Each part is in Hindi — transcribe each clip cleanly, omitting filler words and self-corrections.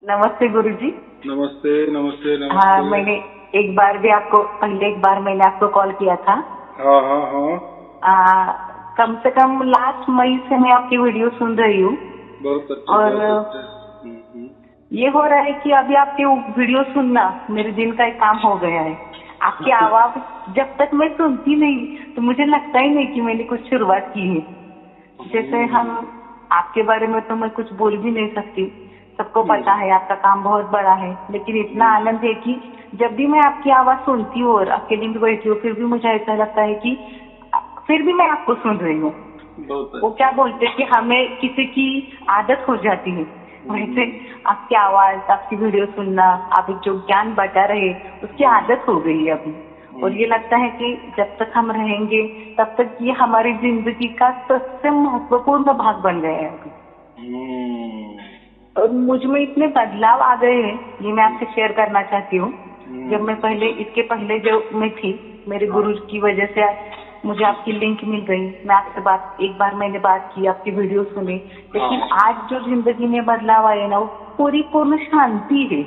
नमस्ते गुरुजी। नमस्ते नमस्ते हाँ, नमस्ते। मैंने एक बार मैंने आपको कॉल किया था। हाँ हाँ हाँ, आ, कम से कम लास्ट मई से मैं आपकी वीडियो सुन रही हूँ। बहुत अच्छे और बहुत अच्छे। ये हो रहा है कि अभी आपकी वीडियो सुनना मेरे दिन का एक काम हो गया है। आपकी आवाज जब तक मैं सुनती नहीं तो मुझे लगता ही नहीं कि मैंने कुछ शुरुआत की है। जैसे हम आपके बारे में तो मैं कुछ बोल भी नहीं सकती। सबको पता है आपका काम बहुत बड़ा है, लेकिन इतना आनंद है कि जब भी मैं आपकी आवाज सुनती हूँ और अकेले में बैठी हूँ, फिर भी मुझे ऐसा लगता है कि फिर भी मैं आपको सुन रही हूँ। बहुत वो अच्छे। क्या बोलते हैं कि हमें किसी की आदत हो जाती है, वैसे आपकी आवाज, आपकी वीडियो सुनना, आप जो ज्ञान बता रहे उसकी आदत हो गई है अभी। और ये लगता है कि जब तक हम रहेंगे तब तक ये हमारी जिंदगी का सबसे महत्वपूर्ण भाग बन गया है अभी। और मुझ में इतने बदलाव आ गए हैं, ये मैं आपसे शेयर करना चाहती हूँ। जब मैं इसके पहले जो मैं थी, मेरे गुरु की वजह से मुझे आपकी लिंक मिल गई। मैं आपसे एक बार मैंने बात की, आपकी वीडियो सुनी, लेकिन आज जो जिंदगी में बदलाव आए ना, वो पूरी पूर्ण शांति है।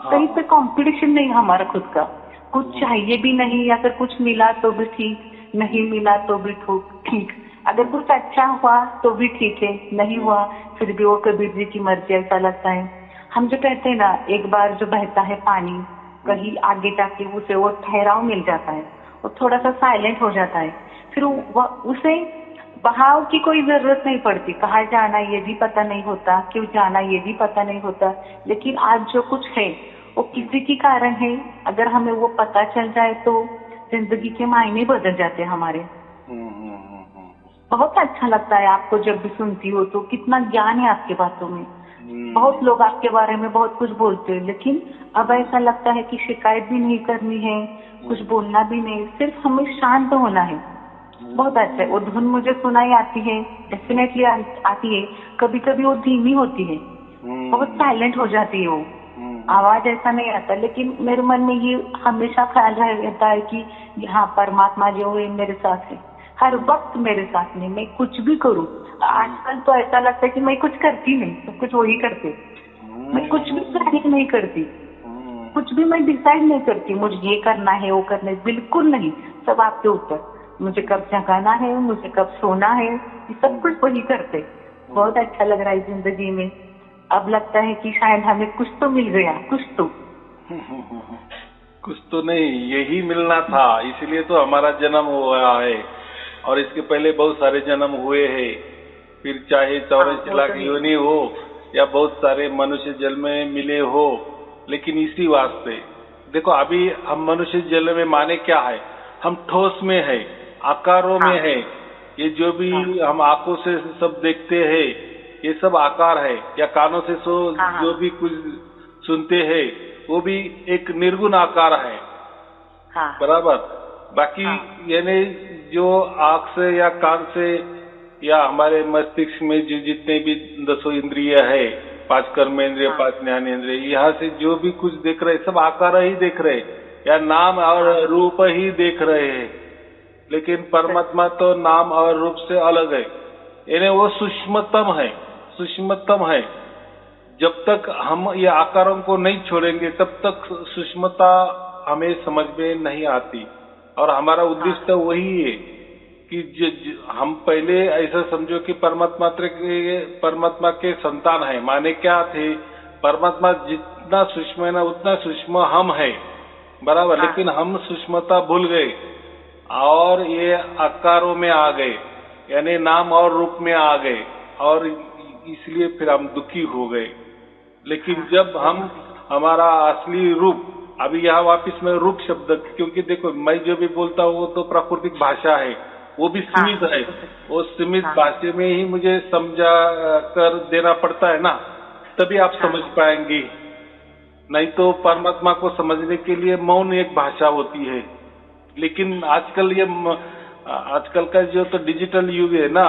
कहीं पे कंपटीशन नहीं हमारा खुद का, कुछ चाहिए भी नहीं। अगर कुछ मिला तो भी ठीक, नहीं मिला तो भी ठीक। अगर कुछ अच्छा हुआ तो भी ठीक है, नहीं हुआ फिर भी वो कबीर जी की मर्जी, ऐसा लगता है। हम जो कहते हैं ना, एक बार जो बहता है पानी, कहीं आगे जाके उसे वो ठहराव मिल जाता है, वो थोड़ा सा साइलेंट हो जाता है, फिर उसे बहाव की कोई जरूरत नहीं पड़ती। कहाँ जाना ये भी पता नहीं होता, क्यों जाना ये भी पता नहीं होता। लेकिन आज जो कुछ है वो किसी के कारण है। अगर हमें वो पता चल जाए तो जिंदगी के मायने बदल जाते हैं हमारे। बहुत अच्छा लगता है आपको जब भी सुनती हो तो, कितना ज्ञान है आपके बातों में। बहुत लोग आपके बारे में बहुत कुछ बोलते हैं, लेकिन अब ऐसा लगता है कि शिकायत भी नहीं करनी है, कुछ बोलना भी नहीं, सिर्फ हमें शांत होना है। बहुत अच्छा है। वो धुन मुझे सुनाई आती है, डेफिनेटली आती है। कभी कभी वो धीमी होती है, बहुत साइलेंट हो जाती है वो, आवाज ऐसा नहीं आता। लेकिन मेरे मन में ये हमेशा ख्याल रहता है कि यहाँ परमात्मा जो है मेरे साथ है, हर वक्त मेरे साथ में। मैं कुछ भी करूँ, आजकल तो ऐसा लगता है कि मैं कुछ करती नहीं, सब कुछ वही करते। मैं कुछ भी प्लानिंग नहीं करती, कुछ भी मैं डिसाइड नहीं करती, मुझे ये करना है वो करना है, बिल्कुल नहीं। सब आपके ऊपर, मुझे कब जगाना है, मुझे कब सोना है, ये सब कुछ वही करते। बहुत अच्छा लग रहा है जिंदगी में। अब लगता है कि शायद हमें कुछ तो मिल गया, कुछ तो। कुछ तो नहीं, यही मिलना था, इसीलिए तो हमारा जन्म हुआ है। और इसके पहले बहुत सारे जन्म हुए हैं, फिर चाहे हाँ, 84 वो लाख तो है। योनि हो या बहुत सारे मनुष्य जन्म में मिले हो, लेकिन इसी वास्ते देखो अभी हम मनुष्य जन्म में माने क्या है, हम ठोस में है, आकारों में हाँ है। ये जो भी हाँ हम आंखों से सब देखते हैं, ये सब आकार है, या कानों से हाँ हाँ जो भी कुछ सुनते हैं वो भी एक निर्गुण आकार है, हाँ हाँ बराबर। बाकी हाँ यानी जो आंख से या कान से या हमारे मस्तिष्क में जो जितने भी 10 इंद्रिय है, 5 कर्मेंद्रिय, हाँ 5 ज्ञानेंद्रिय, यहाँ से जो भी कुछ देख रहे सब आकार ही देख रहे, या नाम और हाँ हाँ, रूप ही देख रहे हैं। लेकिन सच। परमात्मा तो नाम और रूप से अलग है, यानी वो सूक्ष्मतम है, सूक्ष्मतम है। जब तक हम ये आकारों को नहीं छोड़ेंगे तब तक सूक्ष्मता हमें समझ में नहीं आती। और हमारा हाँ उद्देश्य तो वही है कि हम पहले ऐसा समझो कि परमात्मा के संतान है, माने क्या थे, परमात्मा जितना सूक्ष्म है ना उतना सूक्ष्म हम है, बराबर। हाँ लेकिन हम सूक्ष्मता भूल गए और ये आकारों में आ गए, यानी नाम और रूप में आ गए, और इसलिए फिर हम दुखी हो गए। लेकिन हाँ हाँ, जब वो हम तो है। हमारा असली रूप, अभी यहाँ वापिस में रूप शब्द, क्योंकि देखो मैं जो भी बोलता हूँ वो तो प्राकृतिक भाषा है, वो भी हाँ सीमित वो है। तो सच है। वो सीमित हाँ हाँ भाषा में ही मुझे समझा कर देना पड़ता है ना, तभी आप हाँ समझ हाँ पाएंगी। नहीं तो हाँ परमात्मा को समझने के लिए मौन एक भाषा होती है। लेकिन आजकल आजकल का जो तो डिजिटल युग है ना,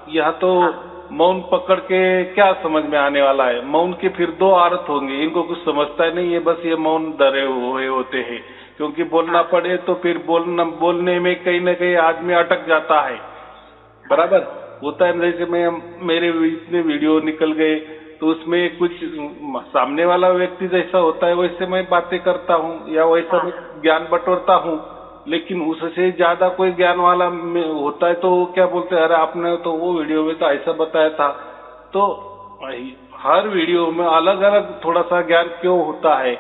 यह तो हाँ मौन पकड़ के क्या समझ में आने वाला है। मौन के फिर दो अर्थ होंगे, इनको कुछ समझता नहीं है, बस ये मौन धरे हुए होते हैं। क्योंकि बोलना हाँ हाँ पड़े तो फिर बोलने में कहीं ना कहीं आदमी अटक जाता है, हाँ बराबर। होता है, जैसे मैं मेरे इतने वीडियो निकल गए, तो उसमें कुछ सामने वाला व्यक्ति जैसा होता है वैसे मैं बातें करता हूँ या वैसा मैं ज्ञान बटोरता हूँ, लेकिन उससे ज्यादा कोई ज्ञान वाला होता है तो वो क्या बोलते हैं, अरे आपने तो वो वीडियो में तो ऐसा बताया था। तो हर वीडियो में अलग अलग थोड़ा सा ज्ञान क्यों होता है,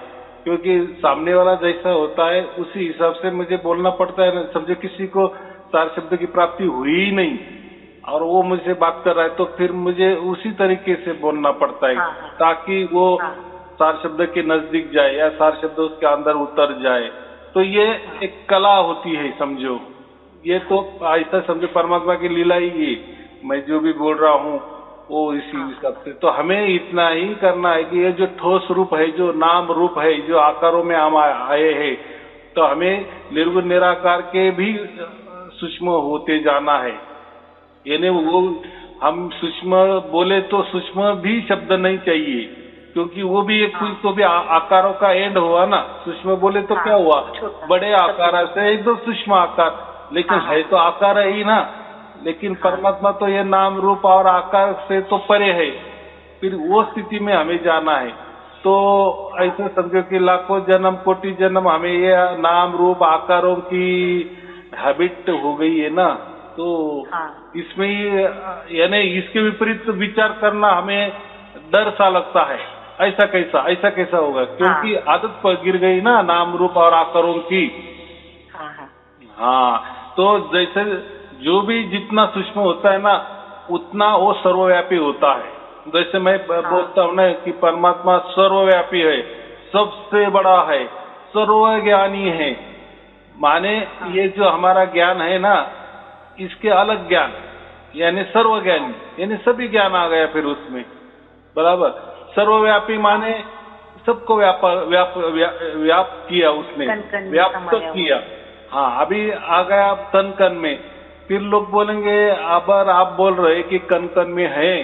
क्योंकि सामने वाला जैसा होता है उसी हिसाब से मुझे बोलना पड़ता है। समझो किसी को सार शब्द की प्राप्ति हुई ही नहीं और वो मुझसे बात कर रहा है तो फिर मुझे उसी तरीके से बोलना पड़ता है ताकि वो सार शब्द के नजदीक जाए या सार शब्द उसके अंदर उतर जाए। तो ये एक कला होती है समझो, ये तो ऐसा समझो परमात्मा की लीला ही है। मैं जो भी बोल रहा हूँ वो इसी हिसाब से। तो हमें इतना ही करना है कि ये जो ठोस रूप है, जो नाम रूप है, जो आकारों में हम आए हैं, तो हमें निर्गुण निराकार के भी सूक्ष्म होते जाना है। यानी वो हम सूक्ष्म बोले तो सूक्ष्म भी शब्द नहीं चाहिए, क्योंकि वो भी एक कोई तो भी आकारों का एंड हुआ ना। सूक्ष्म बोले तो क्या हुआ, बड़े आकार से एकदम सूक्ष्म आकार, लेकिन है तो आकार ही ना। लेकिन परमात्मा तो ये नाम रूप और आकार से तो परे है, फिर वो स्थिति में हमें जाना है। तो ऐसे समझो कि लाखों जन्म कोटि जन्म हमें ये नाम रूप आकारों की हैबिट हो गई है ना, तो इसमें यानी इसके विपरीत विचार करना हमें डर सा लगता है। ऐसा कैसा होगा, क्योंकि आदत पर गिर गई ना नाम रूप और आकारों की। हाँ, तो जैसे जो भी जितना सूक्ष्म होता है ना उतना वो सर्वव्यापी होता है। जैसे मैं बोलता हूँ ना कि परमात्मा सर्वव्यापी है, सबसे बड़ा है, सर्वज्ञानी है। माने ये जो हमारा ज्ञान है ना, इसके अलग ज्ञान यानी सर्वज्ञानी, यानी सभी ज्ञान आ गया फिर उसमें, बराबर। सर्वव्यापी माने सबको व्याप्त किया उसने, व्याप्त किया। हाँ, अभी आ गया तन कन में। फिर लोग बोलेंगे अगर आप बोल रहे कि कन कन में है,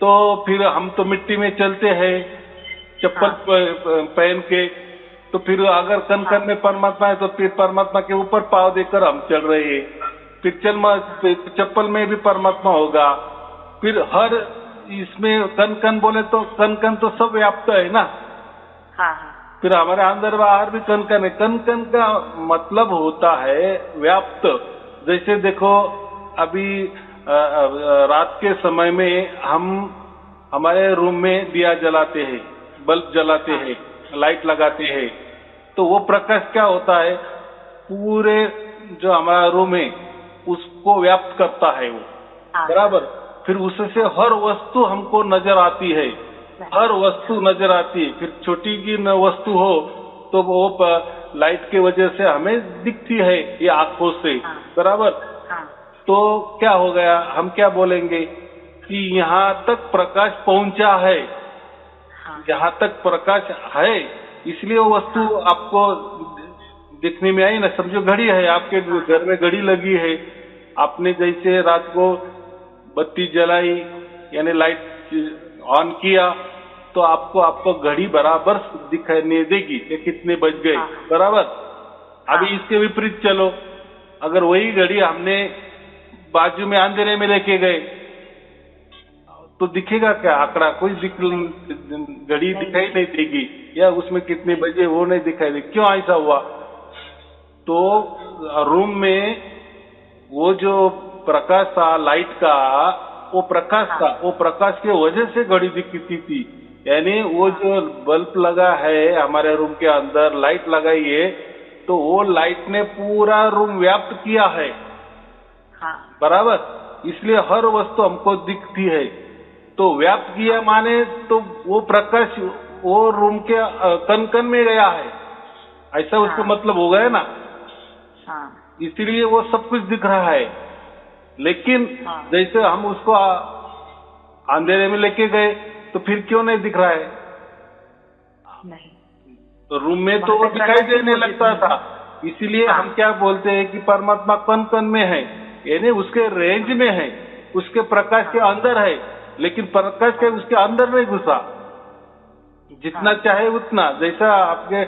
तो फिर हम तो मिट्टी में चलते हैं चप्पल पहन के, तो फिर अगर कन कन में परमात्मा है तो फिर परमात्मा के ऊपर पाँव देकर हम चल रहे हैं, फिर चप्पल में भी परमात्मा होगा। फिर हर इसमें कन कन बोले तो कन कन तो सब व्याप्त है ना। फिर हमारे अंदर बाहर भी कन कन है। कन कन का मतलब होता है व्याप्त। जैसे देखो अभी रात के समय में हम हमारे रूम में दिया जलाते हैं, बल्ब जलाते हैं, लाइट लगाते हैं, तो वो प्रकाश क्या होता है, पूरे जो हमारा रूम है उसको व्याप्त करता है वो, बराबर। फिर उससे हर वस्तु हमको नजर आती है, हर वस्तु नजर आती है। फिर छोटी की न वस्तु हो तो वो लाइट के वजह से हमें दिखती है ये आंखों से, बराबर। तो क्या हो गया, हम क्या बोलेंगे कि यहाँ तक प्रकाश पहुंचा है, यहाँ तक प्रकाश है, इसलिए वो वस्तु आपको दिखने में आई ना। समझो घड़ी है, आपके घर में घड़ी लगी है, आपने जैसे रात को बत्ती जलाई यानी लाइट ऑन किया तो आपको घड़ी बराबर दिखाई देगी कि कितने बज गए, बराबर। अभी इसके विपरीत चलो, अगर वही घड़ी हमने बाजू में अंधेरे में लेके गए तो दिखेगा क्या आंकड़ा, कोई घड़ी दिखाई नहीं देगी, या उसमें कितने बजे वो नहीं दिखाई देगी। क्यों ऐसा हुआ, तो रूम में वो जो प्रकाश था लाइट का, वो प्रकाश था, वो प्रकाश की वजह से घड़ी दिखती थी। यानी वो जो बल्ब लगा है हमारे रूम के अंदर, लाइट लगाई है, तो वो लाइट ने पूरा रूम व्याप्त किया है, बराबर। इसलिए हर वस्तु हमको दिखती है। तो व्याप्त किया माने तो वो प्रकाश वो रूम के कन कन में गया है, ऐसा उसका मतलब हो गया ना। इसीलिए वो सब कुछ दिख रहा है। लेकिन जैसे हम उसको अंधेरे में लेके गए तो फिर क्यों नहीं दिख रहा है, नहीं। तो रूम में तो वो दिखाई देने लगता था। इसीलिए हम क्या बोलते हैं कि परमात्मा कन कन में है, यानी उसके रेंज में है, उसके प्रकाश के अंदर है, लेकिन प्रकाश के उसके अंदर नहीं घुसा, जितना चाहे उतना। जैसा आपके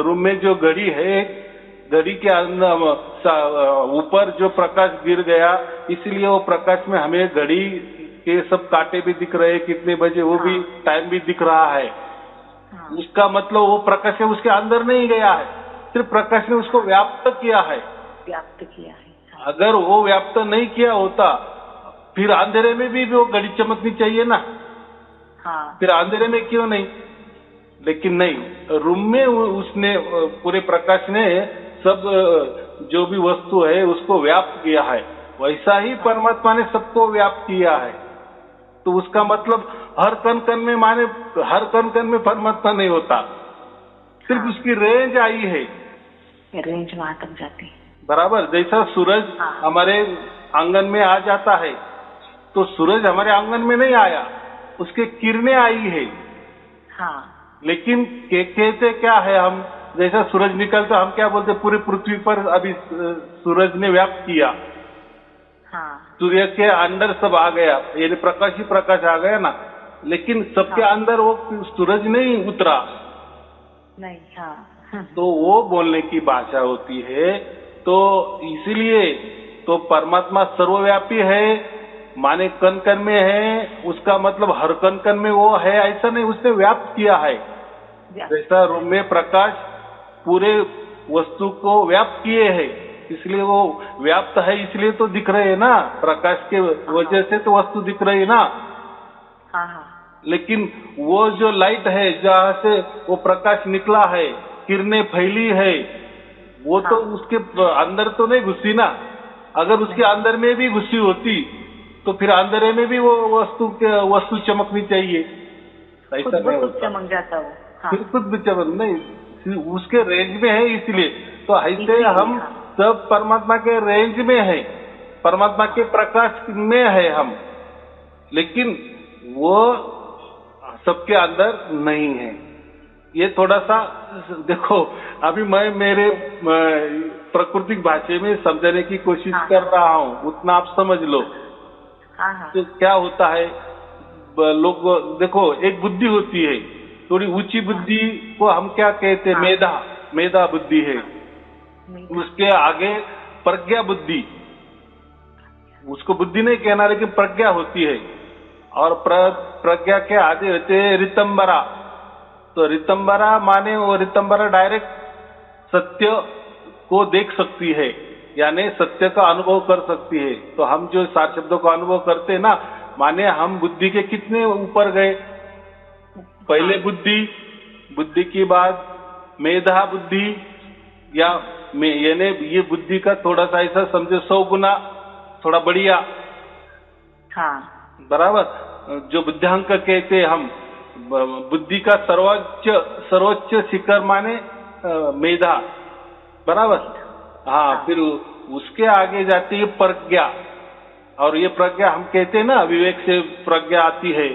रूम में जो घड़ी है, घड़ी के अंदर ऊपर जो प्रकाश गिर गया, इसलिए वो प्रकाश में हमें घड़ी ये सब कांटे भी दिख रहे हैं, कितने बजे वो भी टाइम भी दिख रहा है। उसका मतलब वो प्रकाश है उसके अंदर नहीं गया है, सिर्फ प्रकाश ने उसको व्याप्त किया है। व्याप्त किया है। अगर वो व्याप्त नहीं किया होता फिर अंधेरे में भी वो घड़ी चमकनी चाहिए ना। फिर अंधेरे में क्यों नहीं? लेकिन नहीं, रूम में उसने पूरे प्रकाश ने सब जो भी वस्तु है उसको व्याप्त किया है। वैसा ही परमात्मा ने सबको व्याप्त किया है। तो उसका मतलब हर कण कण में, माने हर कण कण में परमात्मा नहीं होता, सिर्फ उसकी रेंज आई है, रेंज वहां तक जाती है। बराबर। जैसा सूरज हमारे आंगन में आ जाता है तो सूरज हमारे आंगन में नहीं आया, उसके किरणें आई है। लेकिन कहते क्या है हम, जैसा सूरज निकलता हम क्या बोलते, पूरी पृथ्वी पर अभी सूरज ने व्याप्त किया। सूर्य के अंदर सब आ गया, यानी प्रकाश ही प्रकाश आ गया ना। लेकिन सबके अंदर वो सूरज नहीं उतरा नहीं। तो वो बोलने की भाषा होती है। तो इसीलिए तो परमात्मा सर्वव्यापी है, माने कण कण में है, उसका मतलब हर कण कण में वो है ऐसा नहीं, उसने व्याप्त किया है। जैसा रूम में प्रकाश पूरे वस्तु को व्याप्त किए है, इसलिए वो व्याप्त है, इसलिए तो दिख रहे हैं ना, प्रकाश के वजह से तो वस्तु दिख रही है ना। लेकिन वो जो लाइट है जहाँ से वो प्रकाश निकला है, किरणें फैली है, वो तो उसके अंदर तो नहीं घुसी ना। अगर उसके अंदर में भी घुसी होती तो फिर अंधेरे में भी वो वस्तु चमकनी चाहिए, ऐसा नहीं होता। चमक जाता वो। फिर खुद भी चमक नहीं, उसके रेंज में है इसलिए। तो ऐसे हम सब परमात्मा के रेंज में है, परमात्मा के प्रकाश में है हम, लेकिन वो सबके अंदर नहीं है। ये थोड़ा सा देखो, अभी मैं मेरे प्राकृतिक भाषा में समझने की कोशिश कर रहा हूँ, उतना आप समझ लो। तो क्या होता है, लोग देखो, एक बुद्धि होती है, थोड़ी ऊंची बुद्धि को हम क्या कहते हैं, मेधा बुद्धि है। उसके आगे प्रज्ञा बुद्धि, उसको बुद्धि नहीं कहना, लेकिन प्रज्ञा होती है। और प्रज्ञा के आगे होते हैं रितंबरा। तो रितंबरा माने वो रितंबरा डायरेक्ट सत्य को देख सकती है, यानी सत्य का अनुभव कर सकती है। तो हम जो 4 शब्दों का अनुभव करते हैं ना, माने हम बुद्धि के कितने ऊपर गए। पहले बुद्धि की बाद मेधा बुद्धि, या यानी ये बुद्धि का थोड़ा सा ऐसा समझो 100 गुना थोड़ा बढ़िया। बराबर। जो बुद्धियांक कहते हैं हम, बुद्धि का सर्वोच्च शिखर माने मेधा, बराबर। फिर उसके आगे जाती है प्रज्ञा, और ये प्रज्ञा हम कहते हैं ना, विवेक से प्रज्ञा आती है।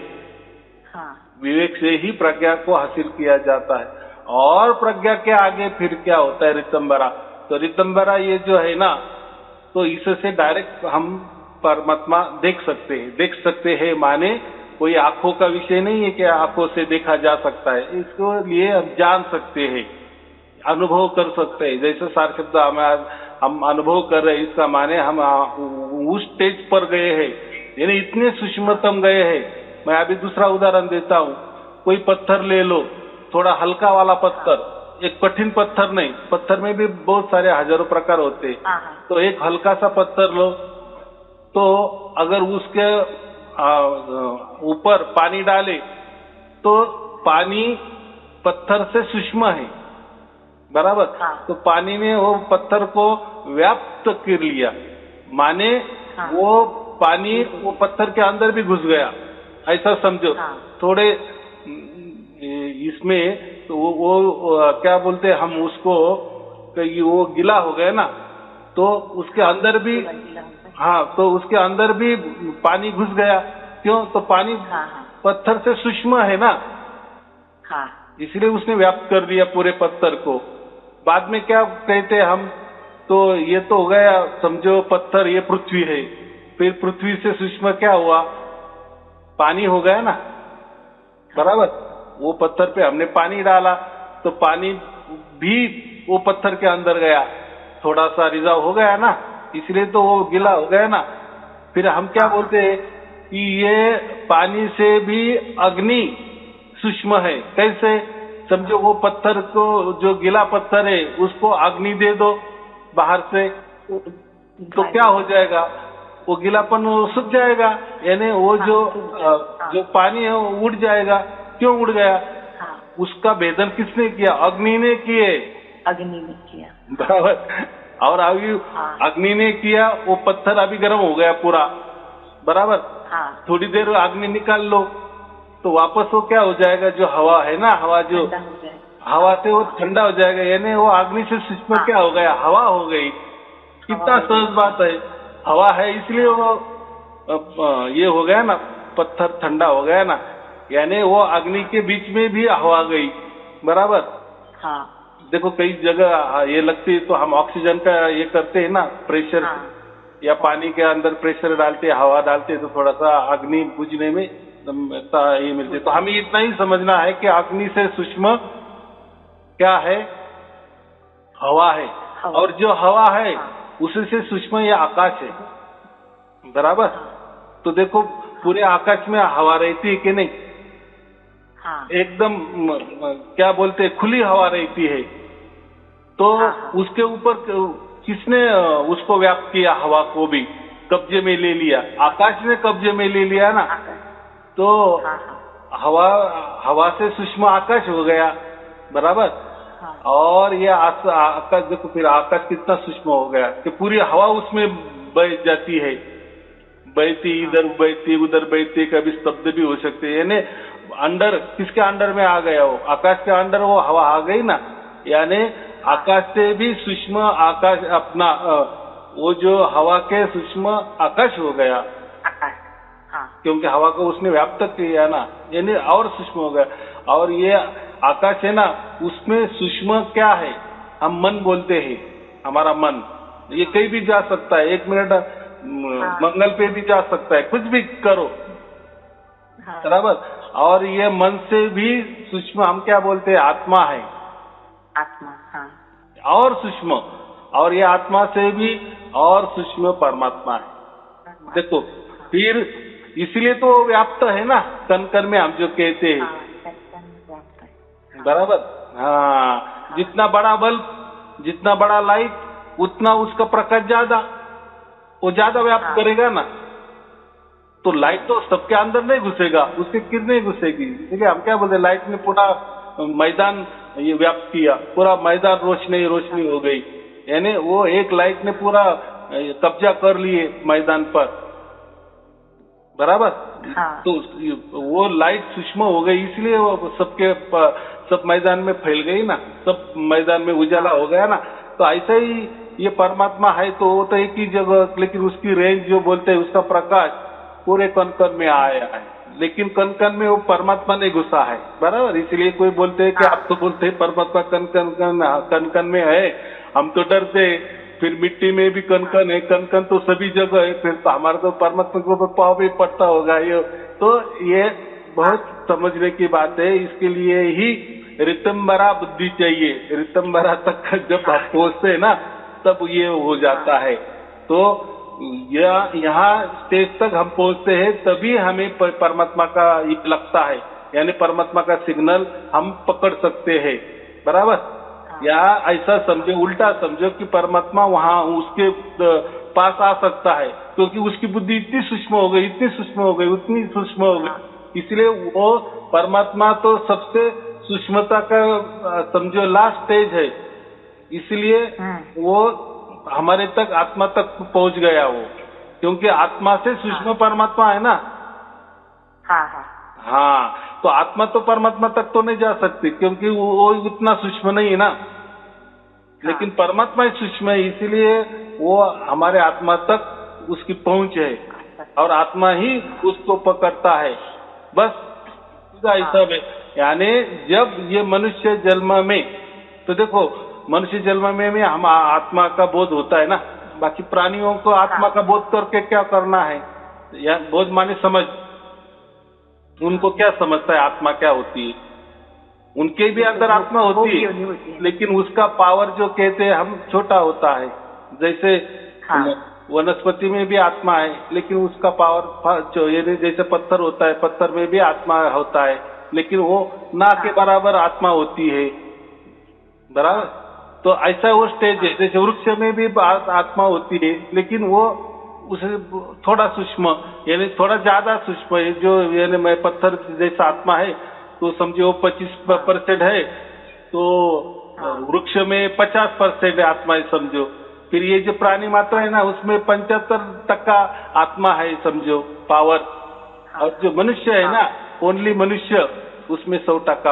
विवेक से ही प्रज्ञा को हासिल किया जाता है। और प्रज्ञा के आगे फिर क्या होता है, रितंबरा। तो रितंबरा ये जो है ना, तो इससे डायरेक्ट हम परमात्मा देख सकते हैं माने कोई आंखों का विषय नहीं है कि आंखों से देखा जा सकता है, इसको लिए हम जान सकते हैं, अनुभव कर सकते हैं। जैसे 4 शब्द हम अनुभव कर रहे हैं, इसका माने हम उस स्टेज पर गए हैं, यानी इतने सूक्ष्मतम गए हैं। मैं अभी दूसरा उदाहरण देता हूँ। कोई पत्थर ले लो, थोड़ा हल्का वाला पत्थर, एक कठिन पत्थर नहीं, पत्थर में भी बहुत सारे हजारों प्रकार होते हैं। तो एक हल्का सा पत्थर लो, तो अगर उसके ऊपर पानी डाले तो पानी पत्थर से सूक्ष्म है, बराबर। तो पानी ने वो पत्थर को व्याप्त कर लिया, माने वो पानी वो पत्थर के अंदर भी घुस गया, ऐसा समझो। थोड़े इसमें तो वो क्या बोलते हैं हम उसको, कि वो गीला हो गया ना, तो उसके अंदर भी तो उसके अंदर भी पानी घुस गया। क्यों? तो पानी पत्थर से सूक्ष्म है ना, इसलिए उसने व्याप्त कर दिया पूरे पत्थर को। बाद में क्या कहते हैं हम, तो ये तो हो गया समझो पत्थर, ये पृथ्वी है। फिर पृथ्वी से सूक्ष्म क्या हुआ, पानी हो गया ना, बराबर। वो पत्थर पे हमने पानी डाला तो पानी भी वो पत्थर के अंदर गया, थोड़ा सा रिजर्व हो गया ना, इसलिए तो वो गीला हो गया ना। फिर हम क्या बोलते हैं कि ये पानी से भी अग्नि सूक्ष्म है। कैसे? समझो वो पत्थर को, जो गीला पत्थर है उसको अग्नि दे दो बाहर से, तो क्या हो जाएगा? वो गीलापन सूख जाएगा, यानी वो जो पानी है वो उड़ जाएगा। क्यों उड़ गया? उसका भेदन किसने किया? अग्नि ने किए। अग्नि ने किया, बराबर। और अभी अग्नि ने किया, वो पत्थर अभी गर्म हो गया पूरा, बराबर। थोड़ी देर अग्नि निकाल लो तो वापस वो क्या हो जाएगा? जो हवा है ना, हवा जो हवा से वो ठंडा हो जाएगा, यानी वो अग्नि से सूक्ष्म क्या हो गया? हवा हो गई। कितना सहज बात है। हवा है इसलिए वो ये हो गया ना, पत्थर ठंडा हो गया ना, यानी वो अग्नि के बीच में भी हवा गई, बराबर। देखो कई जगह ये लगती है तो हम ऑक्सीजन का ये करते हैं ना, प्रेशर, या पानी के अंदर प्रेशर डालते हैं, हवा डालते हैं, तो थोड़ा सा अग्नि बुझने में ये मिलती है। तो हमें इतना ही समझना है कि अग्नि से सूक्ष्म क्या है? हवा है। और जो हवा है उससे सूक्ष्म ये आकाश है, बराबर। तो देखो पूरे आकाश में हवा रहती है कि नहीं? एकदम क्या बोलते हैं, खुली हवा रहती है। तो उसके ऊपर किसने उसको व्याप्त किया? हवा को भी कब्जे में ले लिया, आकाश ने कब्जे में ले लिया ना। तो हवा से सूक्ष्म आकाश हो गया, बराबर। और ये आकाश देखो, फिर आकाश कितना सूक्ष्म हो गया कि पूरी हवा उसमें बह जाती है, बहती, इधर बहती उधर बहती, कभी स्तब्ध भी हो सकती है। यानी अंडर, किसके अंडर में आ गया? वो आकाश के अंडर वो हवा आ गई ना, यानी आकाश से भी सूक्ष्म आकाश अपना वो जो हवा के सूक्ष्म आकाश हो गया, क्योंकि हवा को उसने व्याप्त किया ना, यानी और सूक्ष्म हो गया। और ये आकाश है ना, उसमें सूक्ष्म क्या है? हम मन बोलते हैं, हमारा मन ये कहीं भी जा सकता है। 1 मिनट मंगल पे भी जा सकता है, कुछ भी करो, बराबर। और ये मन से भी सूक्ष्म हम क्या बोलते हैं? आत्मा है, आत्मा, और सूक्ष्म। और ये आत्मा से भी और सूक्ष्म परमात्मा है। देखो फिर इसलिए तो व्याप्त है ना, कण कण में हम जो कहते हैं, बराबर। जितना बड़ा बल्ब, जितना बड़ा लाइट, उतना उसका प्रकाश ज्यादा, वो ज्यादा व्याप्त करेगा ना। तो लाइट तो सबके अंदर नहीं घुसेगा, उसकी किरणें घुसेगी। इसलिए हम क्या बोलते हैं, लाइट ने पूरा मैदान ये व्याप्त किया, पूरा मैदान रोशनी रोशनी हो गई, यानी वो एक लाइट ने पूरा कब्जा कर लिए मैदान पर, बराबर। तो वो लाइट सूक्ष्म हो गई, इसलिए वो सब मैदान में फैल गई ना, सब मैदान में उजाला हो गया ना। तो ऐसा ही ये परमात्मा है, तो वो तो एक ही जगह, लेकिन उसकी रेंज जो बोलते हैं, उसका प्रकाश पूरे कण कण में आया है, लेकिन कण कण में वो परमात्मा नहीं घुसा है, बराबर। इसलिए कोई बोलते हैं कि आप तो बोलते हैं परमात्मा कण कण में है, हम तो डरते। फिर मिट्टी में भी कण कण है, कण कण तो सभी जगह है, फिर तो हमारा तो परमात्मा के ऊपर पाव भी पड़ता होगा। ये तो ये बहुत समझने की बात है। इसके लिए ही रितंबरा बुद्धि चाहिए। रितंबरा तक जब आप पहुंचते हैं ना, तब ये हो जाता है। तो यहाँ स्टेज तक हम पहुंचते हैं, तभी हमें परमात्मा का लगता है, यानी परमात्मा का सिग्नल हम पकड़ सकते हैं, बराबर। या ऐसा समझो, उल्टा समझो कि परमात्मा वहां उसके पास आ सकता है, क्योंकि उसकी बुद्धि इतनी सूक्ष्म हो गई, इतनी सूक्ष्म हो गई, उतनी सूक्ष्म हो गई। इसलिए वो परमात्मा तो सबसे सूक्ष्मता का समझो लास्ट स्टेज है, इसलिए वो हमारे तक, आत्मा तक पहुंच गया वो, क्योंकि आत्मा से सूक्ष्म परमात्मा है ना। हाँ, तो आत्मा तो परमात्मा तक तो नहीं जा सकती, क्योंकि वो उतना सूक्ष्म नहीं है ना। लेकिन परमात्मा ही सूक्ष्म है, इसीलिए वो हमारे आत्मा तक उसकी पहुंच है, और आत्मा ही उसको पकड़ता है, बस सीधा हिसाब है। यानी जब ये मनुष्य जन्म में, तो देखो मनुष्य जन्म में हम आत्मा का बोध होता है ना, बाकी प्राणियों को आत्मा का बोध करके क्या करना है? या बोध माने समझ, उनको क्या समझता है आत्मा क्या होती है? उनके भी अंदर आत्मा होती है, लेकिन उसका पावर जो कहते हैं हम छोटा होता है। जैसे वनस्पति में भी आत्मा है, लेकिन उसका पावर ये जैसे पत्थर होता है, पत्थर में भी आत्मा होता है, लेकिन वो ना के बराबर आत्मा होती है, बराबर। तो ऐसा वो स्टेज है, जैसे वृक्ष में भी आत्मा होती है, लेकिन वो उसे थोड़ा सूक्ष्म, यानी थोड़ा ज्यादा सूक्ष्म है। जो यानी मैं पत्थर जैसा आत्मा है तो समझो वो 25% है, तो वृक्ष में 50% आत्मा है समझो। फिर ये जो प्राणी मात्रा है ना, उसमें 75% आत्मा है समझो, पावर। और जो मनुष्य है ना, ओनली मनुष्य, उसमें 100%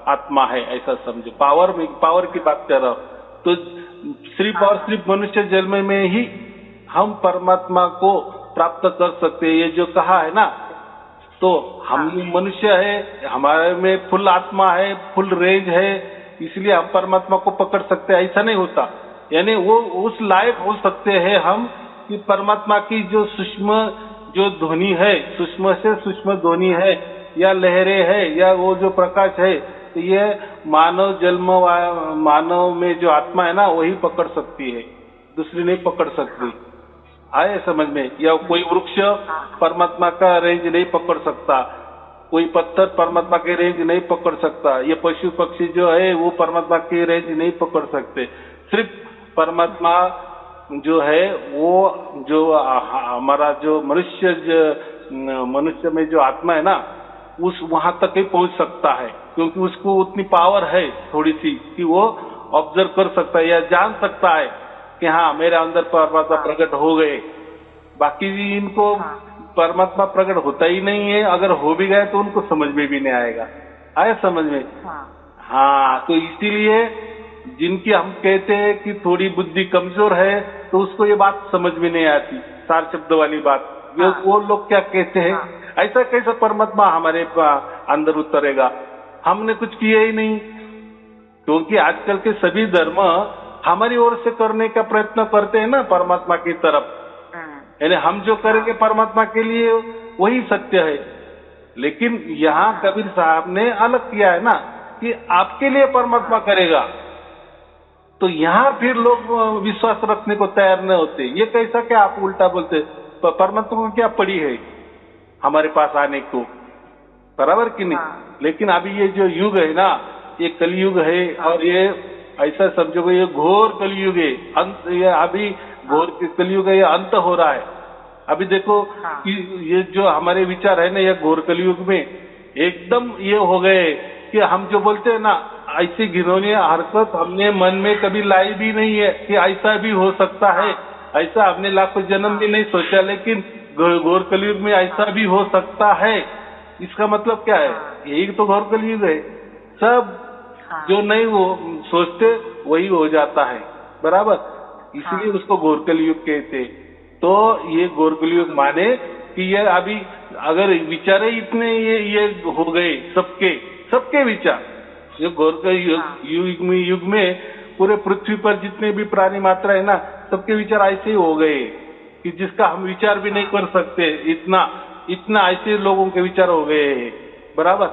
आत्मा है, ऐसा समझो। पावर की बात कर रहा हूँ। तो सिर्फ और सिर्फ मनुष्य जन्म में ही हम परमात्मा को प्राप्त कर सकते हैं, ये जो कहा है ना। तो हम मनुष्य है, हमारे में फुल आत्मा है, फुल रेंज है, इसलिए हम परमात्मा को पकड़ सकते हैं, ऐसा नहीं होता। यानी वो उस लायक हो सकते हैं हम कि परमात्मा की जो सूक्ष्म जो ध्वनि है, सूक्ष्म से सूक्ष्म ध्वनि है या लहरें है या वो जो प्रकाश है, तो ये मानव में जो आत्मा है ना, वही पकड़ सकती है, दूसरी नहीं पकड़ सकती। आए समझ में? या कोई वृक्ष परमात्मा का रेंज नहीं पकड़ सकता, कोई पत्थर परमात्मा के रेंज नहीं पकड़ सकता, ये पशु पक्षी जो है वो परमात्मा की रेंज नहीं पकड़ सकते। सिर्फ परमात्मा जो है वो जो हमारा जो मनुष्य में जो आत्मा है ना, उस वहां तक ही पहुंच सकता है, क्योंकि उसको उतनी पावर है थोड़ी सी कि वो ऑब्जर्व कर सकता है या जान सकता है कि हाँ मेरे अंदर परमात्मा प्रकट हो गए। बाकी इनको परमात्मा प्रकट होता ही नहीं है, अगर हो भी गए तो उनको समझ में भी नहीं आएगा। आए समझ में? हाँ, तो इसीलिए जिनकी हम कहते हैं कि थोड़ी बुद्धि कमजोर है, तो उसको ये बात समझ में नहीं आती, सार शब्द वाली बात। वो लोग क्या कहते हैं, ऐसा कैसे परमात्मा हमारे अंदर उतरेगा, हमने कुछ किया ही नहीं। क्योंकि आजकल के सभी धर्म हमारी ओर से करने का प्रयत्न करते हैं ना परमात्मा की तरफ, यानी हम जो करेंगे परमात्मा के लिए वही सत्य है। लेकिन यहाँ कबीर साहब ने अलग किया है ना कि आपके लिए परमात्मा करेगा, तो यहाँ फिर लोग विश्वास रखने को तैयार नहीं होते। ये कैसा क्या आप उल्टा बोलते, परमात्मा को क्या पड़ी है हमारे पास आने को, बराबर कि नहीं? लेकिन अभी ये जो युग है ना, ये कलयुग है, और ये ऐसा समझो ये घोर कलयुग है, अंत, ये अभी घोर कलयुग है, ये अंत हो रहा है। अभी देखो कि ये जो हमारे विचार है ना, ये घोर कलयुग में एकदम ये हो गए कि हम जो बोलते हैं ना, ऐसी घिनौनी हरकत हमने मन में कभी लाई भी नहीं है कि ऐसा भी हो सकता है। ऐसा हमने लाखों जन्म भी नहीं सोचा, लेकिन घोर कलयुग में ऐसा भी हो सकता है। इसका मतलब क्या है? यही तो घोर कलयुग है। सब जो नहीं वो सोचते वही हो जाता है, बराबर। इसलिए उसको घोर कलयुग कहते। तो ये घोर कलयुग माने कि ये अभी अगर विचार इतने ये हो गए, सबके विचार, जो घोर युग में पूरे पृथ्वी पर जितने भी प्राणी मात्रा है ना, सबके विचार ऐसे ही हो गए कि जिसका हम विचार भी नहीं कर सकते, इतना ऐसे लोगों के विचार हो गए हैं, बराबर।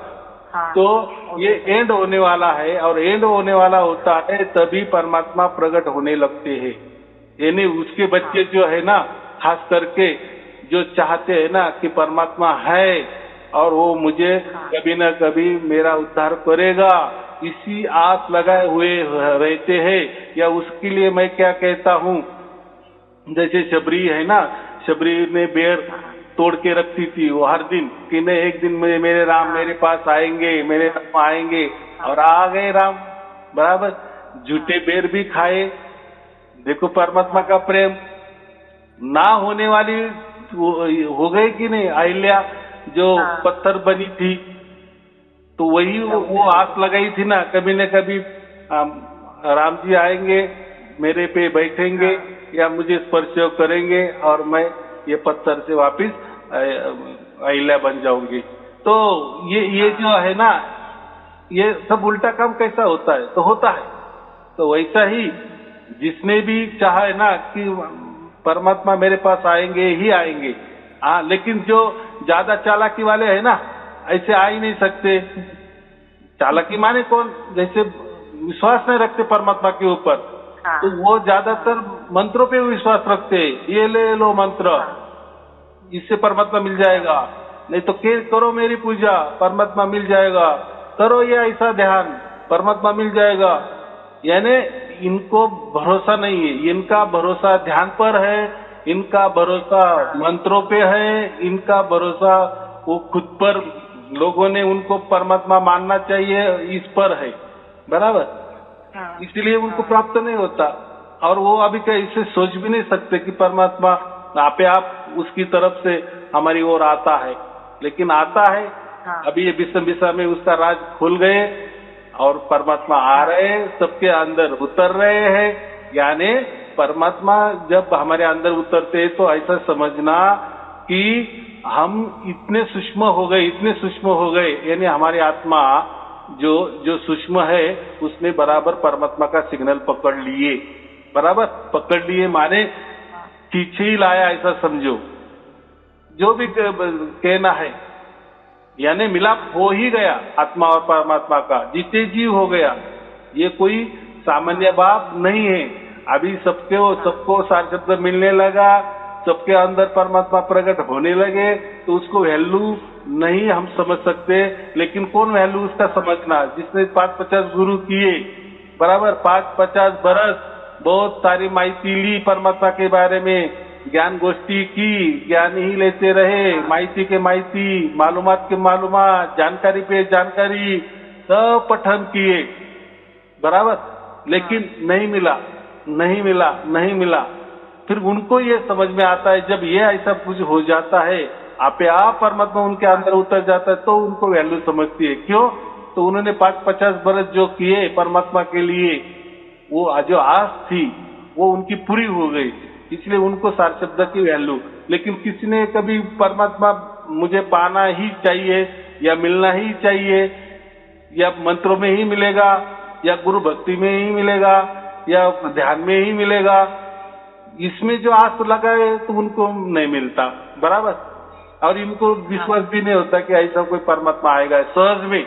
तो ये एंड होने वाला है, और एंड होने वाला होता है तभी परमात्मा प्रकट होने लगते हैं। यानी उसके बच्चे जो है ना, खास करके जो चाहते हैं ना कि परमात्मा है और वो मुझे कभी ना कभी मेरा उद्धार करेगा, इसी आस लगाए हुए रहते हैं। या उसके लिए मैं क्या कहता हूँ, जैसे शबरी है ना, शबरी ने बेर तोड़ के रखती थी वो हर दिन कि नहीं एक दिन मेरे राम मेरे पास आएंगे, मेरे राम आएंगे, और आ गए राम, बराबर। झूठे बेर भी खाए। देखो परमात्मा का प्रेम ना होने वाली हो गई कि नहीं। अहिल्या जो पत्थर बनी थी, तो वही वो आस लगाई थी ना, कभी न कभी राम जी आएंगे, मेरे पे बैठेंगे या मुझे स्पर्श करेंगे और मैं ये पत्थर से वापिस अहिल्या बन जाऊंगी। तो ये जो है ना, ये सब उल्टा काम कैसा होता है? तो होता है। तो वैसा ही जिसने भी चाहा है ना कि परमात्मा मेरे पास आएंगे ही आएंगे, हाँ, लेकिन जो ज्यादा चालाकी वाले है ना, ऐसे आ ही नहीं सकते। चालाकी माने कौन? जैसे विश्वास नहीं रखते परमात्मा के ऊपर, तो वो ज्यादातर मंत्रों पे विश्वास रखते हैं, ये ले लो मंत्र, इससे परमात्मा मिल जाएगा, नहीं तो करो मेरी पूजा, परमात्मा मिल जाएगा, करो ये ऐसा ध्यान, परमात्मा मिल जाएगा। यानी इनको भरोसा नहीं है, इनका भरोसा ध्यान पर है, इनका भरोसा मंत्रों पे है, इनका भरोसा वो खुद पर, लोगों ने उनको परमात्मा मानना चाहिए इस पर है, बराबर। इसलिए उनको प्राप्त नहीं होता, और वो अभी कैसे सोच भी नहीं सकते कि परमात्मा आप उसकी तरफ से हमारी ओर आता है, लेकिन आता है। अभी ये बिस्म में उसका राज खुल गए और परमात्मा आ रहे हैं, सबके अंदर उतर रहे हैं। यानी परमात्मा जब हमारे अंदर उतरते हैं तो ऐसा समझना कि हम इतने सूक्ष्म हो गए, इतने सूक्ष्म हो गए, यानी हमारी आत्मा जो सूक्ष्म है उसने बराबर परमात्मा का सिग्नल पकड़ लिए, बराबर पकड़ लिए, माने खींच ही लाया, ऐसा समझो, जो भी कहना है। यानी मिलाप हो ही गया आत्मा और परमात्मा का, जीते जी हो गया। ये कोई सामान्य बात नहीं है। अभी सबको सार शब्द मिलने लगा, सबके अंदर परमात्मा प्रकट होने लगे, तो उसको वैल्यू नहीं हम समझ सकते, लेकिन कौन वैल्यू उसका समझना, जिसने 5-50 गुरु किए, बराबर 5-50 बरस बहुत सारी माहिती ली परमात्मा के बारे में, ज्ञान गोष्ठी की, ज्ञान ही लेते रहे, माहिती के माहिती, मालूमात के मालूमात, जानकारी पे जानकारी, सब पठन किए, बराबर, लेकिन नहीं मिला, नहीं मिला, नहीं मिला। फिर उनको ये समझ में आता है, जब ये ऐसा कुछ हो जाता है, आप परमात्मा उनके अंदर उतर जाता है, तो उनको वैल्यू समझती है। क्यों? तो उन्होंने 5-50 बरस जो किए परमात्मा के लिए, वो जो आस थी वो उनकी पूरी हो गई, इसलिए उनको सार शब्द की वैल्यू। लेकिन किसी ने कभी परमात्मा मुझे पाना ही चाहिए, या मिलना ही चाहिए, या मंत्रों में ही मिलेगा, या गुरु भक्ति में ही मिलेगा, या ध्यान में ही मिलेगा, इसमें जो आस लगाए तो उनको नहीं मिलता, बराबर। और इनको विश्वास भी नहीं होता कि ऐसा कोई परमात्मा आएगा सहज में।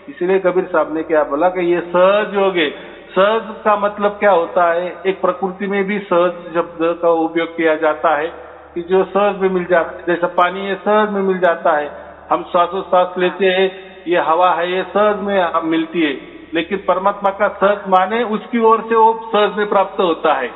इसलिए कबीर साहब ने क्या बोला कि ये सहज योग है। सहज का मतलब क्या होता है? एक प्रकृति में भी सहज शब्द का उपयोग किया जाता है कि जो सहज में मिल जाता है, जैसा पानी ये सहज में मिल जाता है, हम श्वासोश्वास लेते हैं, ये हवा है, ये सहज में मिलती है। लेकिन परमात्मा का सहज माने उसकी ओर से वो सहज में प्राप्त होता है।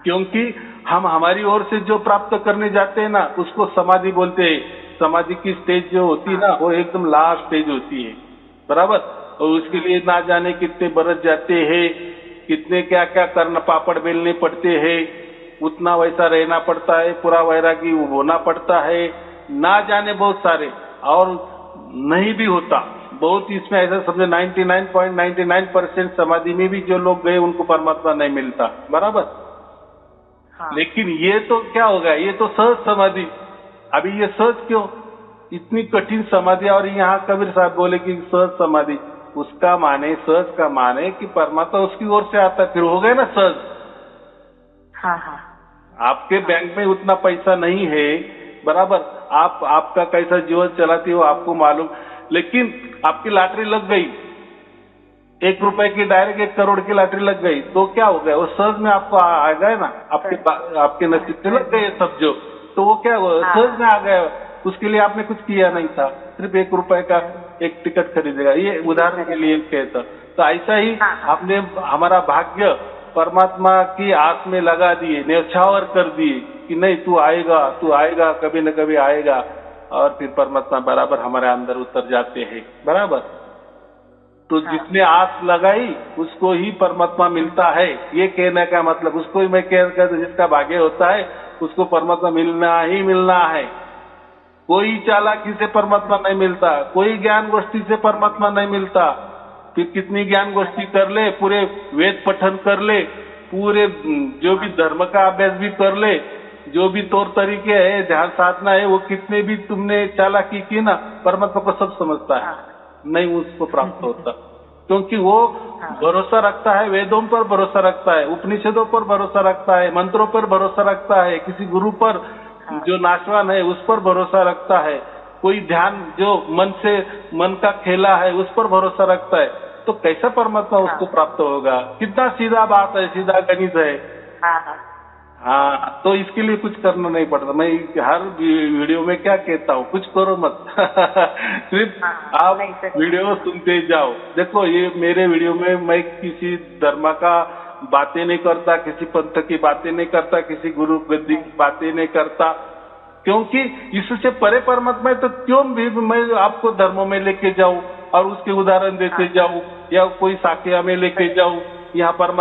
क्योंकि हम हमारी ओर से जो प्राप्त करने जाते हैं ना, उसको समाधि बोलते हैं। समाधि की स्टेज जो होती है ना, वो एकदम लास्ट स्टेज होती है, बराबर। और उसके लिए ना जाने कितने बरस जाते हैं, कितने क्या क्या करना, पापड़ बेलने पड़ते हैं, उतना वैसा रहना पड़ता है, पूरा वैरागी होना पड़ता है, ना जाने बहुत सारे, और नहीं भी होता बहुत। इसमें ऐसा समझे 99.99% समाधि में भी जो लोग गए उनको परमात्मा नहीं मिलता, बराबर। लेकिन ये तो क्या हो गया, ये तो सहज समाधि। अभी ये सहज क्यों, इतनी कठिन समाधि, और यहाँ कबीर साहब बोले कि सहज समाधि, उसका माने, सहज का माने कि परमात्मा उसकी ओर से आता, फिर हो गए ना सहज। आपके बैंक में उतना पैसा नहीं है, बराबर, आपका कैसा जीवन चलाती हो आपको मालूम, लेकिन आपकी लॉटरी लग गई, 1 रुपए की डायरेक्ट 1 करोड़ की लॉटरी लग गई, तो क्या हो गया, वो सहज में आपको आ गए ना, आपके नसीब से लग गए सब जो, तो वो क्या हुआ, सहज में आ गया। उसके लिए आपने कुछ किया नहीं था, सिर्फ 1 रुपए का एक टिकट खरीदेगा, ये उदाहरण के लिए कहता। तो ऐसा ही आपने हमारा भाग्य परमात्मा की आस में लगा दिए, न्यौछावर कर दिए कि नहीं तू आएगा, कभी न कभी आएगा, और फिर परमात्मा बराबर हमारे अंदर उतर जाते हैं, बराबर। तो जिसने आस लगाई उसको ही परमात्मा मिलता है, ये कहने का मतलब। उसको ही मैं कहकर, जिसका भाग्य होता है उसको परमात्मा मिलना ही मिलना है। कोई चालाकी से परमात्मा नहीं मिलता, कोई ज्ञान गोष्ठी से परमात्मा नहीं मिलता। फिर कितनी ज्ञान गोष्ठी कर ले, पूरे वेद पठन कर ले, पूरे जो भी धर्म का अभ्यास भी कर ले, जो भी तौर तरीके है, ध्यान साधना है, वो कितने भी तुमने चालाकी की ना, परमात्मा को सब समझता है, नहीं उसको प्राप्त होता। क्योंकि वो भरोसा रखता है, वेदों पर भरोसा रखता है, उपनिषदों पर भरोसा रखता है, मंत्रों पर भरोसा रखता है, किसी गुरु पर जो नाशवान है उस पर भरोसा रखता है, कोई ध्यान जो मन का खेला है उस पर भरोसा रखता है। तो कैसा परमात्मा उसको प्राप्त होगा? कितना सीधा बात है, सीधा गणित है। हाँ हाँ हाँ, तो इसके लिए कुछ करना नहीं पड़ता। मैं हर वीडियो में क्या कहता हूँ, कुछ करो मत। सिर्फ हाँ, आप नहीं सर। वीडियो सुनते जाओ। देखो, ये मेरे वीडियो में मैं किसी धर्म का बातें नहीं करता, किसी पंथ की बातें नहीं करता, किसी गुरु गद्दी की बातें नहीं करता, क्योंकि इससे परे परमात्मा है। तो क्यों भी मैं आपको धर्मों में लेके जाऊं और उसके उदाहरण देते जाऊं, या कोई साखिया में लेके जाऊं? यहाँ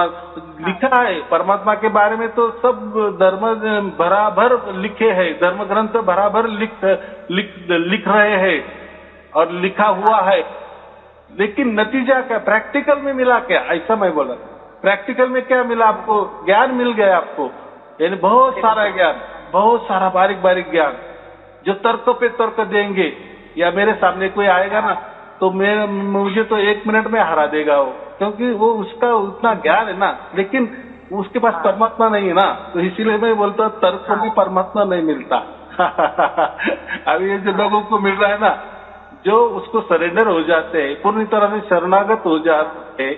लिखा है परमात्मा के बारे में, तो सब धर्म बराबर लिखे हैं, धर्म ग्रंथ बराबर लिख रहे हैं और लिखा हुआ है। लेकिन नतीजा क्या, प्रैक्टिकल में मिला क्या? ऐसा मैं बोला, प्रैक्टिकल में क्या मिला आपको? ज्ञान मिल गया आपको, यानी बहुत सारा ज्ञान, बहुत सारा बारीक बारीक ज्ञान, जो तर्क पे तर्क देंगे। या मेरे सामने कोई आएगा ना, तो मुझे तो 1 मिनट में हरा देगा वो, क्योंकि वो उसका उतना ज्ञान है ना, लेकिन उसके पास परमात्मा नहीं है ना। तो इसीलिए मैं बोलता हूँ, तर्क में परमात्मा नहीं मिलता। अभी ये जो लोगों को मिल रहा है ना, जो उसको सरेंडर हो जाते हैं, पूरी तरह से शरणागत हो जाते हैं,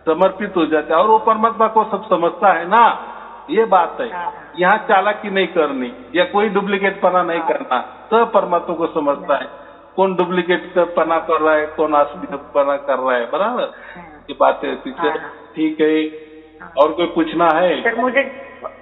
समर्पित हो जाते हैं, और वो परमात्मा को सब समझता है ना, ये बात है। यहाँ चालाकी नहीं करनी, या कोई डुप्लीकेट पना नहीं करना, तो परमात्मा को समझता है कौन डुप्लीकेट पना कर रहा है, कौन असली पना कर रहा है। बराबर, ये बात है। ठीक है, और कोई पूछना है? सर,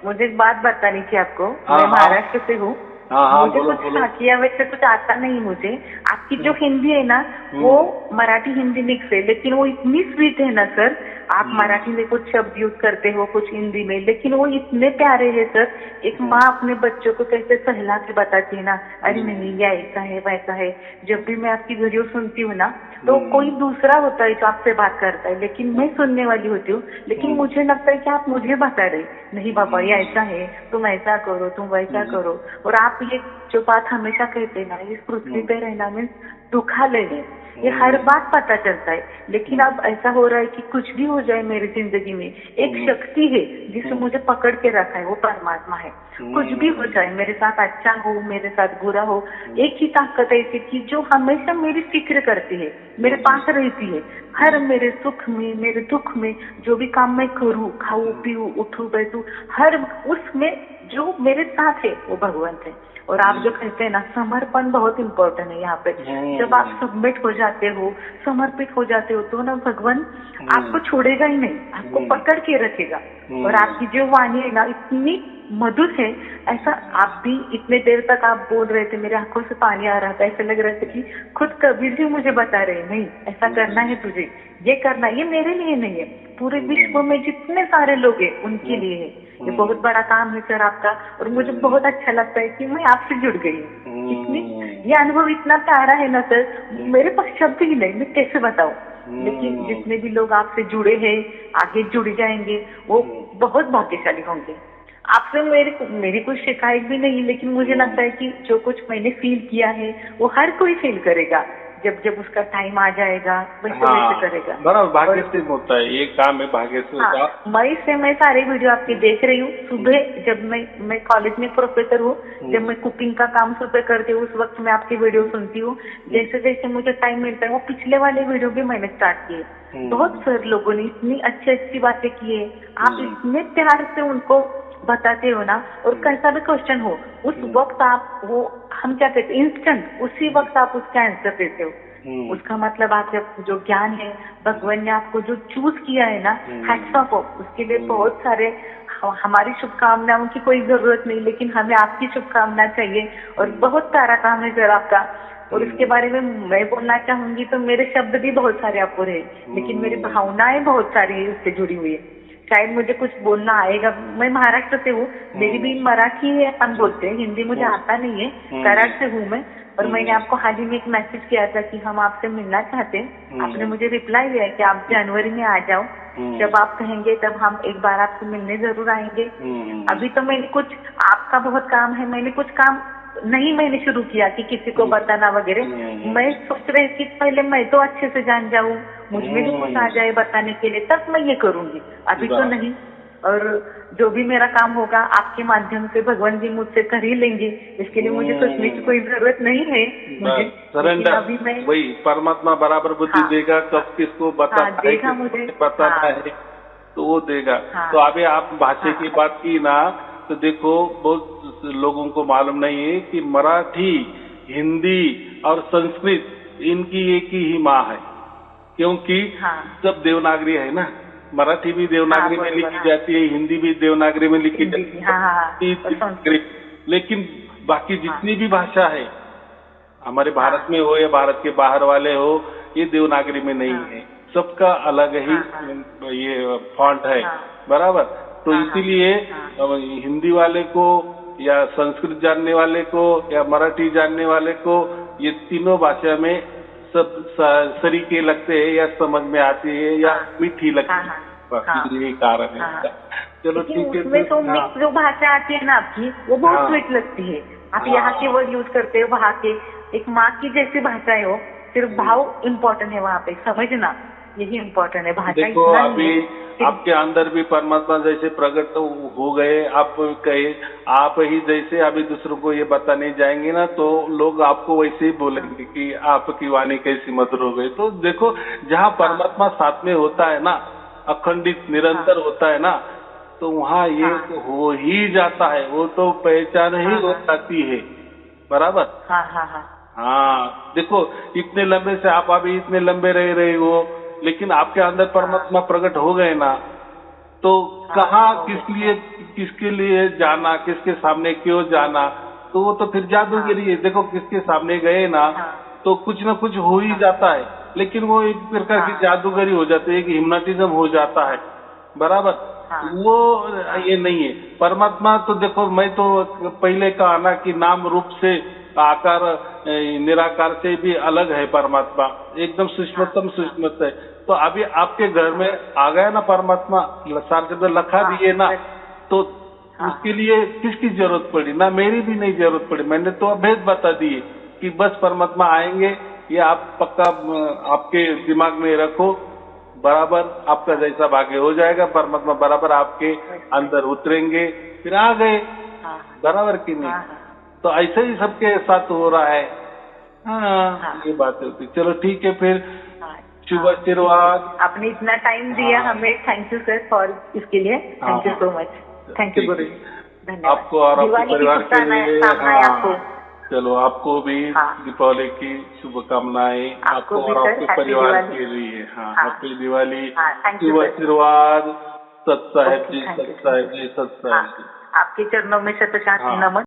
मुझे एक बात बतानी थी आपको। मैं महाराष्ट्र से हूँ। मुझे कुछ साखिया वैसे कुछ आता नहीं मुझे। आपकी जो हिंदी है ना, वो मराठी हिंदी मिक्स है, लेकिन वो इतनी स्वीट है ना सर। आप मराठी में कुछ शब्द यूज करते हो, कुछ हिंदी में, लेकिन वो इतने प्यारे है सर। एक माँ अपने बच्चों को कैसे सहला के बताती है ना, अरे नहीं ये ऐसा है वैसा है। जब भी मैं आपकी वीडियो सुनती हूँ ना, तो कोई दूसरा होता है जो आपसे बात करता है, लेकिन मैं सुनने वाली होती हूँ। लेकिन मुझे लगता है कि आप मुझे बता रहे, नहीं बाबा ये ऐसा है, तुम ऐसा करो, तुम वैसा करो। और आप ये जो बात हमेशा कहते हैं ना, इस पृथ्वी पे रहना मीन्स दुखालय है, ये हर बात पता चलता है। लेकिन अब ऐसा हो रहा है कि कुछ भी हो जाए मेरी जिंदगी में, एक शक्ति है जिसे मुझे पकड़ के रखा है, वो परमात्मा है। कुछ भी हो जाए, मेरे साथ अच्छा हो, मेरे साथ बुरा हो, एक ही ताकत ऐसी थी जो हमेशा मेरी फिक्र करती है, मेरे पास रहती है। हर मेरे सुख में, मेरे दुख में, जो भी काम मैं करूँ, खाऊं पीऊं, उठूं बैठूं, हर उसमें जो मेरे साथ है वो भगवान है। और आप जो कहते हैं ना, समर्पण बहुत इम्पोर्टेंट है यहाँ पे। जब आप सबमिट हो जाते हो, समर्पित हो जाते हो, तो ना भगवान आपको छोड़ेगा ही नहीं, आपको पकड़ के रखेगा। और आपकी जो वाणी है ना, इतनी मधुर है। ऐसा आप भी इतने देर तक आप बोल रहे थे, मेरे आंखों से पानी आ रहा था। ऐसा लग रहा था कि खुद कबीर जी मुझे बता रहे, नहीं ऐसा करना है तुझे, ये करना, ये मेरे लिए नहीं है, पूरे विश्व में जितने सारे लोग हैं उनके लिए है। ये बहुत बड़ा काम है सर आपका, और मुझे बहुत अच्छा लगता है कि मैं आपसे जुड़ गई हूँ। इतनी ये अनुभव इतना प्यारा है ना सर, मेरे पास शब्द ही नहीं, मैं कैसे बताऊँ। लेकिन जितने भी लोग आपसे जुड़े हैं, आगे जुड़ जाएंगे, वो बहुत भाग्यशाली होंगे। आपसे मेरी कोई शिकायत भी नहीं, लेकिन मुझे लगता है कि जो कुछ मैंने फील किया है वो हर कोई फील करेगा, जब जब उसका टाइम आ जाएगा वैसे वैसे करेगा। बराबर, भाग्य से होता है ये काम, है भाग्य से होता है। मई से मैं सारे वीडियो आपके देख रही हूँ। सुबह जब मैं कॉलेज में प्रोफेसर हूँ, जब मैं कुकिंग का काम सुबह करती हूँ, उस वक्त मैं आपकी वीडियो सुनती हूँ। जैसे जैसे मुझे टाइम मिलता है, वो पिछले वाले वीडियो भी मैंने स्टार्ट किए। बहुत सारे लोगों ने इतनी अच्छी अच्छी बातें की है, आप इतने प्यार से उनको बताते हो ना। और कैसा भी क्वेश्चन हो, उस वक्त आप वो हम क्या कहते हैं, इंस्टेंट उसी वक्त आप उसका आंसर देते हो। उसका मतलब आप जब जो ज्ञान है, भगवान ने आपको जो चूज किया है ना, हैट्स ऑफ, उसके लिए बहुत सारे। हमारी शुभकामनाओं की कोई जरूरत नहीं, लेकिन हमें आपकी शुभकामना चाहिए। और बहुत सारा काम है सर आपका, और इसके बारे में मैं बोलना चाहूंगी तो मेरे शब्द भी बहुत सारे आपको रहे, लेकिन मेरी भावनाएं बहुत सारी उससे जुड़ी हुई है। शायद मुझे कुछ बोलना आएगा, मैं महाराष्ट्र से हूँ, मेरी भी मराठी है, अपन बोलते हैं, हिंदी मुझे आता नहीं है, कराड़ से हूँ मैं। और मैंने आपको हाल ही में एक मैसेज किया था कि हम आपसे मिलना चाहते हैं। आपने मुझे रिप्लाई दिया है कि आप जनवरी में आ जाओ, जब आप कहेंगे तब हम एक बार आपसे मिलने जरूर आएंगे। अभी तो मैंने कुछ, आपका बहुत काम है, मैंने कुछ काम नहीं मैंने शुरू किया कि किसी को बताना वगैरह। मैं सोच रही थी पहले मैं तो अच्छे से जान जाऊं, मुझ में भी कुछ आ जाए बताने के लिए, तब मैं ये करूंगी, अभी तो नहीं। और जो भी मेरा काम होगा आपके माध्यम से भगवान जी मुझसे कर ही लेंगे। इसके लिए मुझे सोचने की कोई जरूरत नहीं है मुझे। सरेंडर, अभी मैं वही परमात्मा बराबर बुद्धि हाँ, देगा, कब किसको बताना है, देगा किसको मुझे। नहीं बताना हाँ, है, तो वो देगा। हाँ, तो अभी आप भाषा की हाँ, बात की ना, तो देखो बहुत लोगों को मालूम नहीं है कि मराठी, हिंदी और संस्कृत इनकी एक ही माँ है, क्योंकि हाँ, सब देवनागरी है ना। मराठी भी हाँ, देवनागरी में बरोबर, लिखी हाँ, जाती है, हिंदी भी देवनागरी में लिखी हिंदी जाती भी, है, हाँ, हाँ, हाँ, संस्कृत और देवनागरी। संस्कृत, लेकिन बाकी हाँ, जितनी भी भाषा है, हमारे भारत हाँ, में हो या भारत के बाहर वाले हो, ये देवनागरी में नहीं हाँ, है। सबका अलग ही हाँ, हाँ, ये फॉन्ट है, हाँ, बराबर। तो हाँ, हाँ, इसीलिए हाँ, हिंदी वाले को या संस्कृत जानने वाले को या मराठी जानने वाले को ये तीनों भाषा में सब सरीके लगते हैं या समझ में आती है या हाँ, मीठी हाँ, लगती है। हाँ, बस हाँ, यही कारण है हाँ। इसका। चलो लेकिन ठीक है उसमें फिर। तो हाँ, मिक्स जो भाषा आती है ना आपकी, वो बहुत हाँ, स्वीट लगती है। आप यहाँ के हाँ। वर्ड यूज करते हो, वहाँ के एक माँ की जैसी भाषा है वो। सिर्फ भाव इम्पोर्टेंट है वहाँ पे, समझना यही इम्पोर्टेंट है, भाषा देखो इतना नहीं अभी है सिर्फ। आपके अंदर भी परमात्मा जैसे प्रकट हो गए, आप कहे आप ही जैसे अभी दूसरों को ये बताने जाएंगे ना, तो लोग आपको वैसे ही हाँ, बोलेंगे कि आपकी वाणी कैसी मधुर हो गई। तो देखो, जहाँ हाँ, परमात्मा साथ में होता है ना, अखंडित हाँ, निरंतर होता है ना, तो वहाँ ये हाँ, तो हो ही जाता है, वो तो पहचान ही हाँ, हो हाँ, जाती है, बराबर। हाँ, हाँ, हाँ, हाँ देखो, इतने लंबे से आप अभी इतने लंबे रह रहे हो, लेकिन आपके अंदर हाँ, परमात्मा प्रकट हो गए ना, तो हाँ, कहाँ हो गए, किसके लिए जाना, किसके सामने क्यों जाना, तो वो तो फिर हाँ, जादूगिरी है। देखो किसके सामने गए ना, हाँ, तो कुछ ना कुछ हो ही हाँ, जाता है, लेकिन वो एक प्रकार की हाँ, जादूगरी हो जाती है, कि हिप्नोटिज्म हो जाता है, हाँ, बराबर। हाँ, वो हाँ, ये नहीं है। परमात्मा तो देखो, मैं तो पहले कहा ना कि नाम रूप से आकार निराकार से भी अलग है परमात्मा, एकदम हाँ, सूक्ष्मतम हाँ, सूक्ष्म है। तो अभी आपके घर में आ गया ना परमात्मा, सार शब्द लखा हाँ, दिए ना, तो हाँ, उसके लिए किसकी जरूरत पड़ी ना, मेरी भी नहीं जरूरत पड़ी। मैंने तो अभेद बता दिए कि बस परमात्मा आएंगे, ये आप पक्का आपके दिमाग में रखो, बराबर आपका जैसा भाग्य हो जाएगा, परमात्मा बराबर आपके अंदर उतरेंगे, फिर आ गए, हाँ, बराबर कि नहीं। हाँ, हाँ, तो ऐसे ही सबके साथ हो रहा है। हाँ, हाँ, ये बात होती। चलो ठीक है फिर, हाँ, शुभ हाँ, ठीक है। आशीर्वाद। आपने इतना टाइम दिया हाँ, हमें, थैंक यू सर फॉर इसके लिए। हाँ, thank you so much. Thank you ठीक गुरु है। जी, धन्यवाद। आपको और आपके दिवाली की परिवार के लिए, शुभकामनाएं आपको। हाँ, चलो आपको भी हाँ, दीपावली की शुभकामनाएं, आपको आपको भी और सर, आपके हैप्पी परिवार दिवाली। के लिए। हाँ, हाँ, हैप्पी दिवाली, हाँ, थैंक यू शुभ सर। आशीर्वाद, सत साहेब ओके, जी, थैंक सत यू, थैंक साहेब यू। जी, सत हाँ, साहेब जी। आपके चरणों में शत हाँ, नमन।